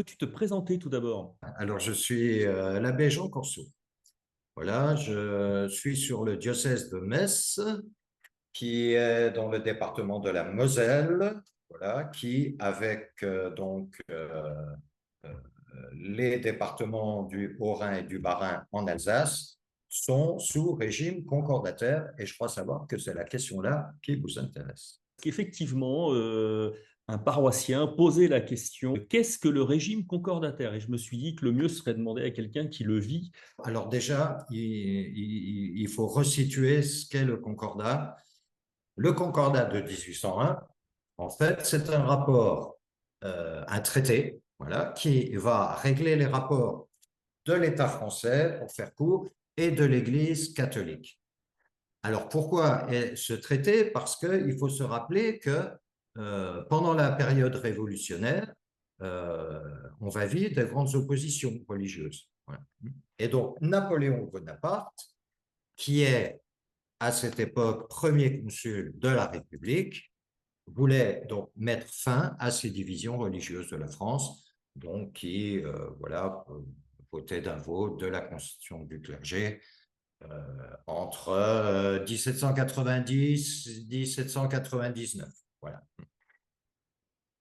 tu te présenter tout d'abord? Alors, je suis l'abbé Jean Corseau. Voilà, je suis sur le diocèse de Metz, qui est dans le département de la Moselle, voilà, qui, avec euh, les départements du Haut-Rhin et du Bas-Rhin en Alsace, sont sous régime concordataire. Et je crois savoir que c'est la question-là qui vous intéresse. Qu'effectivement, un paroissien posait la question, qu'est-ce que le régime concordataire? Et je me suis dit que le mieux serait de demander à quelqu'un qui le vit. Alors déjà, il faut resituer ce qu'est le concordat. Le concordat de 1801, en fait, c'est un rapport, un traité, voilà, qui va régler les rapports de l'État français, pour faire court, et de l'Église catholique. Alors pourquoi ce traité? Parce qu'il faut se rappeler que pendant la période révolutionnaire, on va vivre de grandes oppositions religieuses. Voilà. Et donc Napoléon Bonaparte, qui est à cette époque premier consul de la République, voulait donc mettre fin à ces divisions religieuses de la France, donc qui voilà, votaient d'un vote de la constitution du clergé entre 1790 et 1799. Voilà.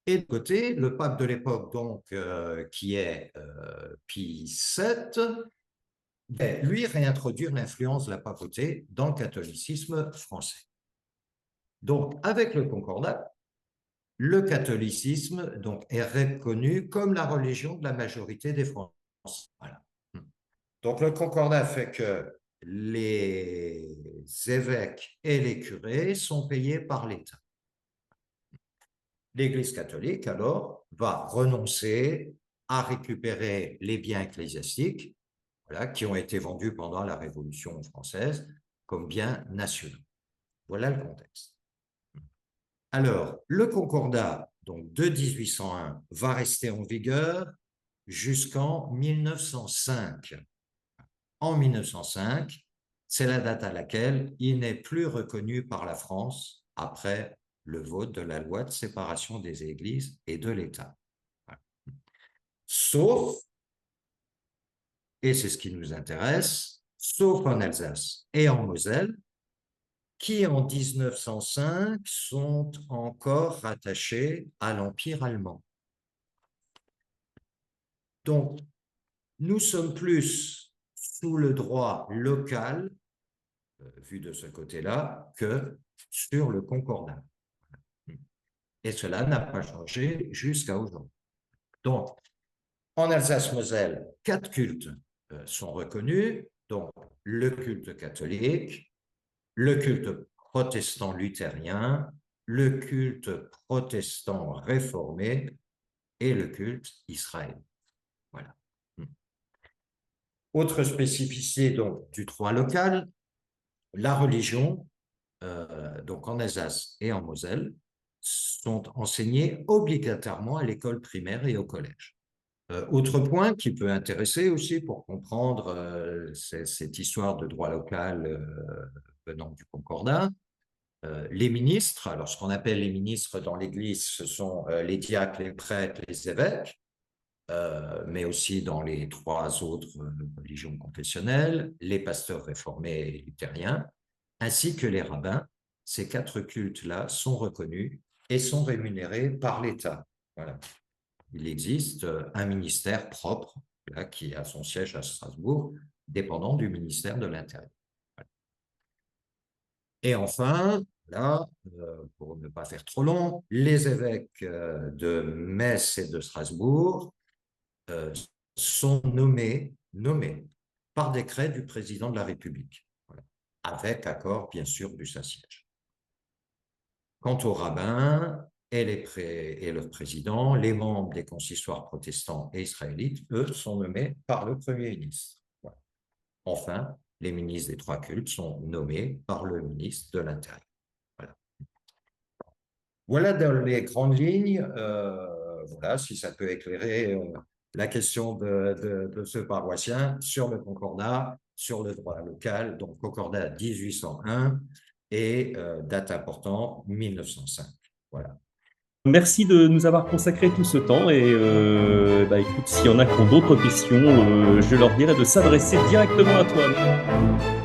Et de côté, le pape de l'époque, donc, qui est Pie VII, lui réintroduire l'influence de la papauté dans le catholicisme français. Donc, avec le concordat, le catholicisme donc, est reconnu comme la religion de la majorité des Français. Voilà. Donc, le concordat fait que les évêques et les curés sont payés par l'État. L'Église catholique, alors, va renoncer à récupérer les biens ecclésiastiques, voilà, qui ont été vendus pendant la Révolution française comme biens nationaux. Voilà le contexte. Alors, le concordat donc, de 1801 va rester en vigueur jusqu'en 1905. En 1905, c'est la date à laquelle il n'est plus reconnu par la France après le vote de la loi de séparation des églises et de l'État. Voilà. Sauf, et c'est ce qui nous intéresse, sauf en Alsace et en Moselle, qui en 1905 sont encore rattachés à l'Empire allemand. Donc, nous sommes plus sous le droit local, vu de ce côté-là, que sur le concordat. Et cela n'a pas changé jusqu'à aujourd'hui. Donc, en Alsace-Moselle, 4 cultes sont reconnus, donc le culte catholique, le culte protestant luthérien, le culte protestant réformé et le culte Israël. Voilà. Autre spécificité donc, du droit local, la religion, donc en Alsace et en Moselle, sont enseignées obligatoirement à l'école primaire et au collège. Autre point qui peut intéresser aussi pour comprendre cette histoire de droit local venant du Concordat, les ministres, alors ce qu'on appelle les ministres dans l'Église, ce sont les diacres, les prêtres, les évêques, mais aussi dans les 3 autres religions confessionnelles, les pasteurs réformés et luthériens, ainsi que les rabbins. Ces 4 cultes-là sont reconnus et sont rémunérés par l'État. Voilà. Il existe un ministère propre là, qui a son siège à Strasbourg, dépendant du ministère de l'Intérieur. Voilà. Et enfin, là, pour ne pas faire trop long, les évêques de Metz et de Strasbourg euh, sont nommés par décret du président de la République, voilà, avec accord, bien sûr, du Saint-Siège. Quant aux rabbins et le président, les membres des consistoires protestants et israélites, eux, sont nommés par le Premier ministre. Voilà. Enfin, les ministres des 3 cultes sont nommés par le ministre de l'Intérieur. Voilà. Voilà dans les grandes lignes, voilà, si ça peut éclairer la question de ce paroissien sur le concordat, sur le droit local, donc concordat 1801 et date importante 1905. Voilà. Merci de nous avoir consacré tout ce temps et bah, écoute, s'il y en a qui ont d'autres questions, je leur dirai de s'adresser directement à toi.